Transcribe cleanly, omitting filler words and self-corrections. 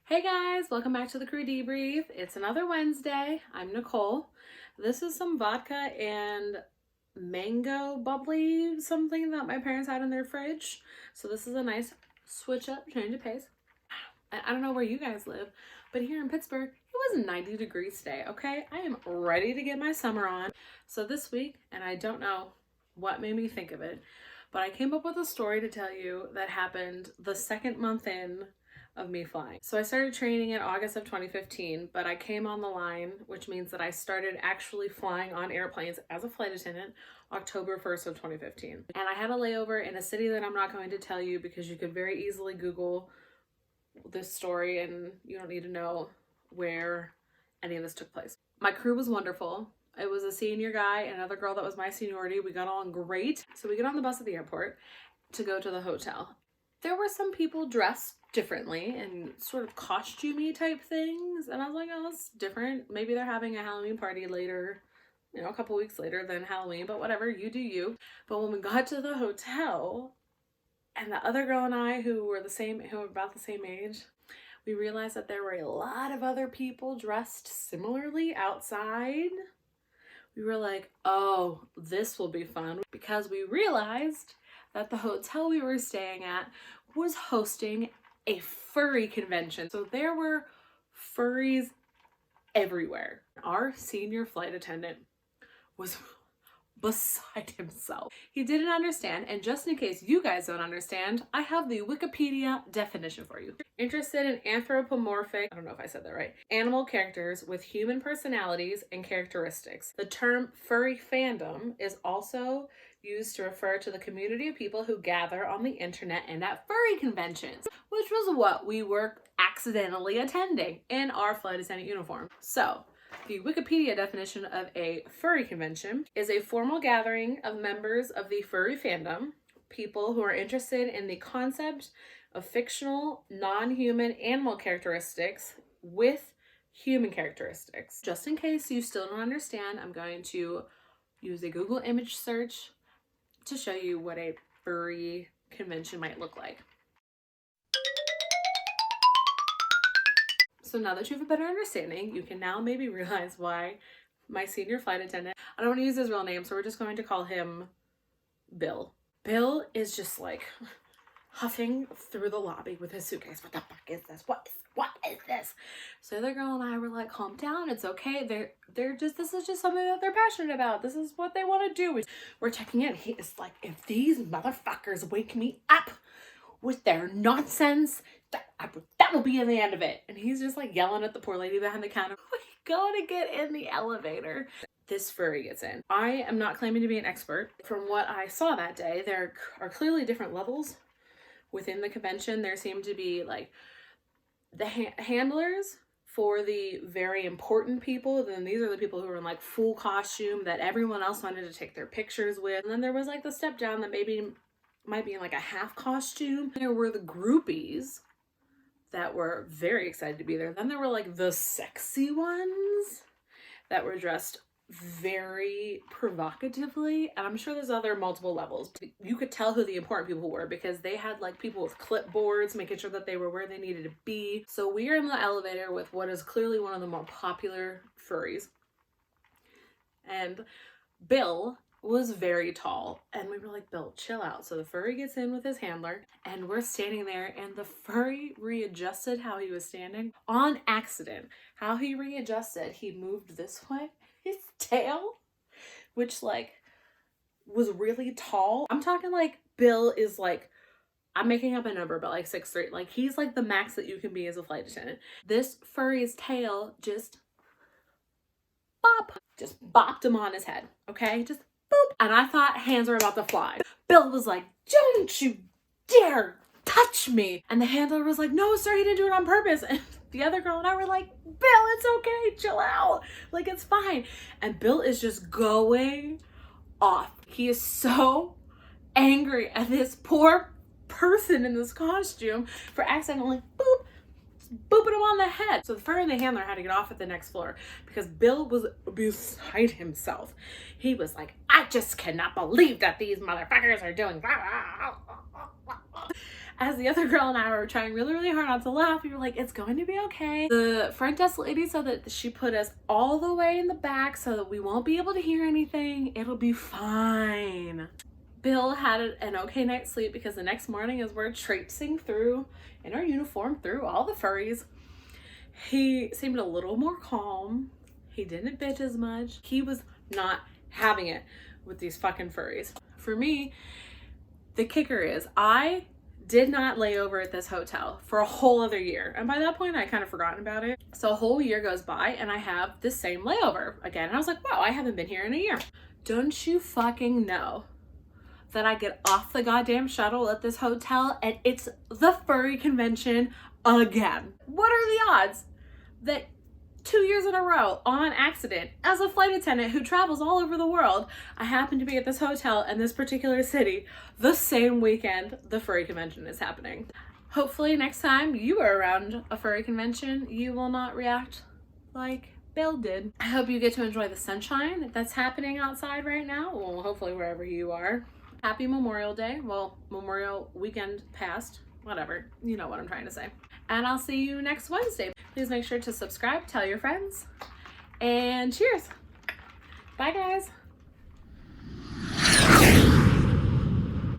Hey guys, welcome back to the Crew Debrief. It's another Wednesday. I'm Nicole. This is some vodka and mango bubbly something that my parents had in their fridge. So this is a nice switch up, change of pace. I don't know where you guys live, but here in Pittsburgh, it was 90 degrees today, okay? I am ready to get my summer on. So this week, and I don't know what made me think of it, but I came up with a story to tell you that happened the second month in of me flying. So I started training in August of 2015, but I came on the line, which means that I started actually flying on airplanes as a flight attendant October 1st of 2015. And I had a layover in a city that I'm not going to tell you because you could very easily Google this story and you don't need to know where any of this took place. My crew was wonderful. It was a senior guy and another girl that was my seniority. We got on great. So we get on the bus at the airport to go to the hotel. There were some people dressed differently and sort of costumey type things. And I was like, oh, that's different. Maybe they're having a Halloween party later, you know, a couple weeks later than Halloween, but whatever, you do you. But when we got to the hotel and the other girl and I, who were about the same age, we realized that there were a lot of other people dressed similarly outside. We were like, oh, this will be fun, because we realized that the hotel we were staying at was hosting a furry convention. So there were furries everywhere. Our senior flight attendant was beside himself. He didn't understand, and just in case you guys don't understand, I have the Wikipedia definition for you. Interested in anthropomorphic, I don't know if I said that right, animal characters with human personalities and characteristics. The term furry fandom is also used to refer to the community of people who gather on the internet and at furry conventions, which was what we were accidentally attending in our flight attendant uniform. So, the Wikipedia definition of a furry convention is a formal gathering of members of the furry fandom, people who are interested in the concept of fictional, non-human animal characteristics with human characteristics. Just in case you still don't understand, I'm going to use a Google image search to show you what a furry convention might look like. So now that you have a better understanding, you can now maybe realize why my senior flight attendant, I don't want to use his real name, so we're just going to call him Bill. Bill is just like huffing through the lobby with his suitcase. What the fuck is this? What is this? So the girl and I were like, calm down, it's okay. This is just something that they're passionate about. This is what they want to do. We're checking in. He is like, if these motherfuckers wake me up with their nonsense, that will be the end of it. And he's just like yelling at the poor lady behind the counter. We go to get in the elevator. This furry gets in. I am not claiming to be an expert. From what I saw that day, there are clearly different levels within the convention. There seemed to be like the handlers for the very important people. Then these are the people who were in like full costume that everyone else wanted to take their pictures with. And then there was like the step down that maybe might be in like a half costume. There were the groupies that were very excited to be there. Then there were like the sexy ones that were dressed very provocatively, and I'm sure there's other multiple levels. You could tell who the important people were because they had like people with clipboards making sure that they were where they needed to be. So we are in the elevator with what is clearly one of the more popular furries, and Bill was very tall, and we were like, Bill, chill out. So the furry gets in with his handler, and we're standing there, and the furry readjusted how he was standing on accident. How he readjusted, he moved this way. His tail, which like was really tall. I'm talking like Bill is like, I'm making up a number, but like 6'3". Like he's like the max that you can be as a flight attendant. This furry's tail just bopped him on his head. Okay, just boop. And I thought hands were about to fly. Bill was like, don't you dare touch me. And the handler was like, no, sir, he didn't do it on purpose. And the other girl and I were like, Bill, it's okay, chill out. Like, it's fine. And Bill is just going off. He is so angry at this poor person in this costume for accidentally booping him on the head. So the furry and the handler had to get off at the next floor because Bill was beside himself. He was like, I just cannot believe that these motherfuckers are doing. as the other girl and I were trying really, really hard not to laugh, we were like, it's going to be okay. The front desk lady said that she put us all the way in the back so that we won't be able to hear anything. It'll be fine. Bill had an okay night's sleep because the next morning, as we're traipsing through in our uniform through all the furries, he seemed a little more calm. He didn't bitch as much. He was not having it with these fucking furries. For me, the kicker is I did not lay over at this hotel for a whole other year. And by that point, I kind of forgotten about it. So a whole year goes by and I have the same layover again. And I was like, wow, I haven't been here in a year. Don't you fucking know that I get off the goddamn shuttle at this hotel and it's the Furry Convention again? What are the odds that 2 years in a row on accident, as a flight attendant who travels all over the world, I happen to be at this hotel in this particular city the same weekend the Furry Convention is happening? Hopefully next time you are around a Furry Convention, you will not react like Bill did. I hope you get to enjoy the sunshine that's happening outside right now. Well, hopefully wherever you are. Happy Memorial Day. Well, Memorial weekend passed. Whatever. You know what I'm trying to say. And I'll see you next Wednesday. Please make sure to subscribe, tell your friends, and cheers. Bye, guys.